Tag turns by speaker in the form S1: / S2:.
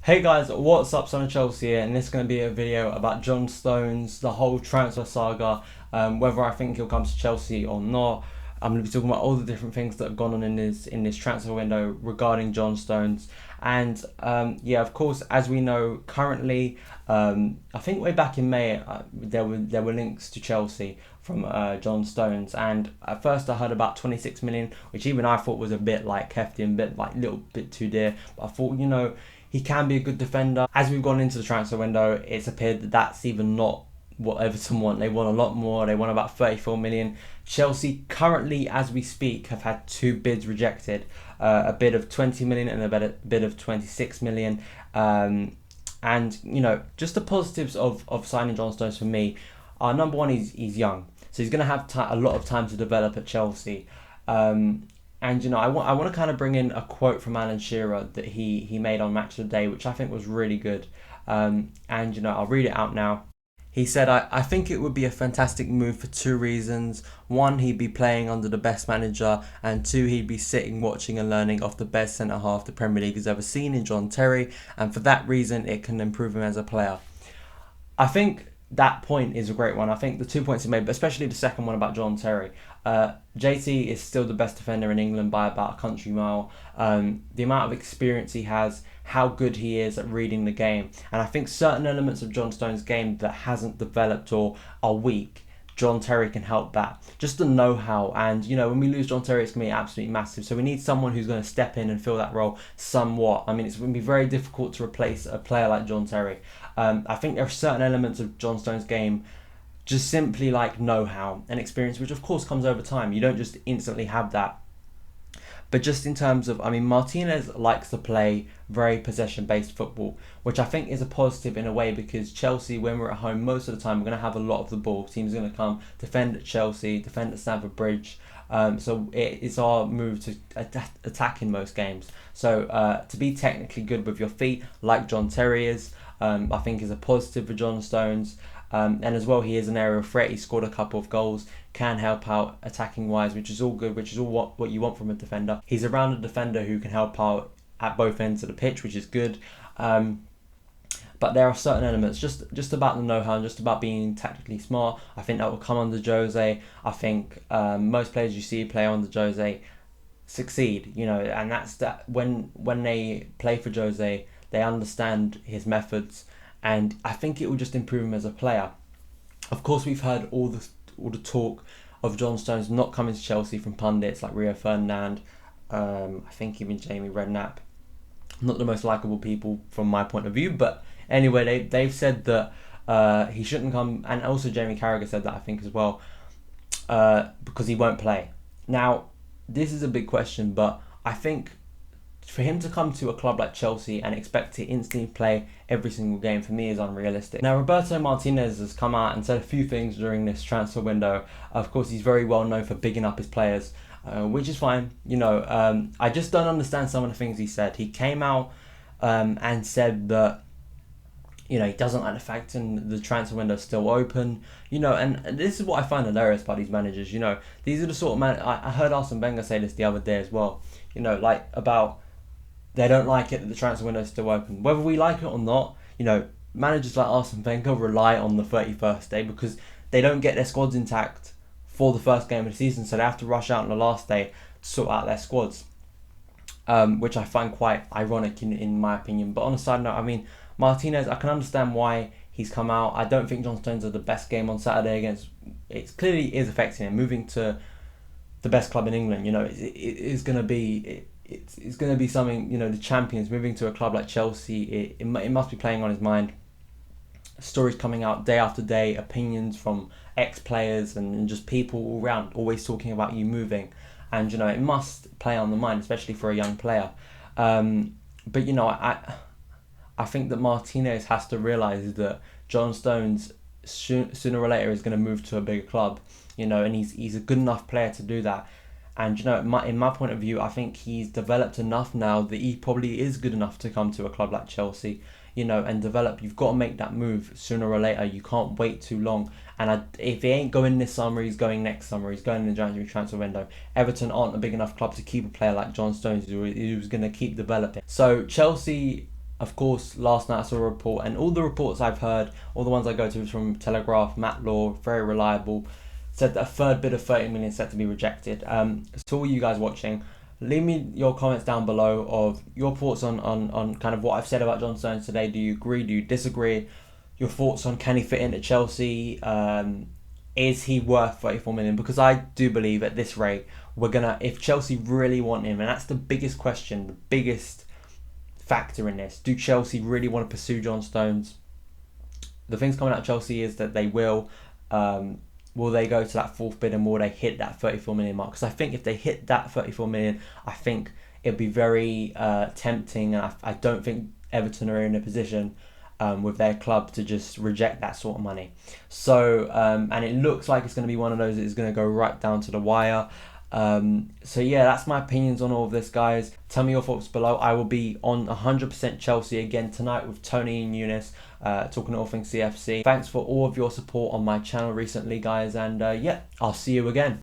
S1: Hey guys, what's up? Son of Chelsea here, and this is going to be a video about John Stones, the whole transfer saga, whether I think he'll come to Chelsea or not. I'm going to be talking about all the different things that have gone on in this transfer window regarding John Stones, and yeah, of course, as we know, currently, I think way back in May, there were links to Chelsea from John Stones, and at first I heard about 26 million, which even I thought was a bit like hefty and a bit like little bit too dear. But I thought, he can be a good defender. As we've gone into the transfer window, it's appeared that that's even not what Everton want. They want a lot more. They want about 34 million. Chelsea currently, as we speak, have had two bids rejected. A bid of 20 million and a bid of 26 million. And, just the positives of signing John Stones for me are, number one, he's young. So he's going to have a lot of time to develop at Chelsea. And I want to kind of bring in a quote from Alan Shearer that he made on Match of the Day, which I think was really good. And I'll read it out now. He said, I think it would be a fantastic move for two reasons. One, he'd be playing under the best manager, and two, he'd be sitting, watching and learning off the best centre half the Premier League has ever seen in John Terry, and for that reason, it can improve him as a player. I think that point is a great one. I think the 2 points he made, but especially the second one about John Terry. JT is still the best defender in England by about a country mile. The amount of experience he has, how good he is at reading the game, and I think certain elements of John Stones' game that hasn't developed or are weak, John Terry can help that. Just the know-how, and when we lose John Terry, it's going to be absolutely massive. So we need someone who's going to step in and fill that role somewhat. I mean, it's going to be very difficult to replace a player like John Terry. I think there are certain elements of John Stones' game, just simply like know-how and experience, which of course comes over time. You don't just instantly have that. But just in terms of, Martinez likes to play very possession-based football, which I think is a positive in a way, because Chelsea, when we're at home, most of the time we're going to have a lot of the ball. Teams are going to come defend at Chelsea, defend at Stamford Bridge. So it's our move to attack in most games. So to be technically good with your feet, like John Terry is, I think is a positive for John Stones. And as well, he is an aerial threat. He scored a couple of goals, can help out attacking wise, which is all good, which is all what you want from a defender. He's a rounded defender who can help out at both ends of the pitch, which is good. But there are certain elements, just about the know-how and just about being tactically smart. I think that will come under Jose. I think most players you see play under Jose succeed, and that's that. When they play for Jose, they understand his methods, and I think it will just improve him as a player. Of course, we've heard all the talk of John Stones not coming to Chelsea from pundits like Rio Ferdinand, I think even Jamie Redknapp. Not the most likable people from my point of view, but anyway, they've said that he shouldn't come, and also Jamie Carragher said that, I think, as well, because he won't play. Now, this is a big question, but I think for him to come to a club like Chelsea and expect to instantly play every single game, for me, is unrealistic. Now, Roberto Martinez has come out and said a few things during this transfer window. Of course, he's very well known for bigging up his players, which is fine. I just don't understand some of the things he said. He came out and said that he doesn't like the fact and the transfer window is still open. And this is what I find hilarious about these managers. These are the sort of I heard Arsene Wenger say this the other day as well. Like about they don't like it that the transfer window is still open. Whether we like it or not, managers like Arsene Wenger rely on the 31st day because they don't get their squads intact for the first game of the season, so they have to rush out on the last day to sort out their squads, which I find quite ironic in my opinion. But on a side note, Martinez, I can understand why he's come out. I don't think John Stones had the best game on Saturday against. It clearly is affecting him. Moving to the best club in England, it's going to be. It's going to be something, the champions, moving to a club like Chelsea, it must be playing on his mind. Stories coming out day after day, opinions from ex-players and just people all around always talking about you moving. And, it must play on the mind, especially for a young player. But, I think that Martinez has to realise that John Stones sooner or later is going to move to a bigger club, and he's a good enough player to do that. And in my point of view, I think he's developed enough now that he probably is good enough to come to a club like Chelsea, and develop. You've got to make that move sooner or later. You can't wait too long. And if he ain't going this summer, he's going next summer. He's going in the January transfer window. Everton aren't a big enough club to keep a player like John Stones who's going to keep developing. So Chelsea, Of course, last night I saw a report, and all the reports I've heard, all the ones I go to is from Telegraph, Matt Law, very reliable, said that a third bid of 30 million is set to be rejected. So all you guys watching, leave me your comments down below of your thoughts on kind of what I've said about John Stones today. Do you agree? Do you disagree? Your thoughts on, can he fit into Chelsea? Is he worth 34 million? Because I do believe at this rate, if Chelsea really want him, and that's the biggest question, the biggest factor in this, do Chelsea really want to pursue John Stones? The things coming out of Chelsea is that they will. Will they go to that fourth bid, and will they hit that 34 million mark? Because I think if they hit that 34 million, I think it'd be very tempting. And I don't think Everton are in a position with their club to just reject that sort of money. So, and it looks like it's going to be one of those that is going to go right down to the wire. So yeah, that's my opinions on all of this, guys. Tell me your thoughts below. I will be on 100% Chelsea again tonight with Tony and Eunice, talking all things CFC. Thanks for all of your support on my channel recently, guys, and yeah, I'll see you again.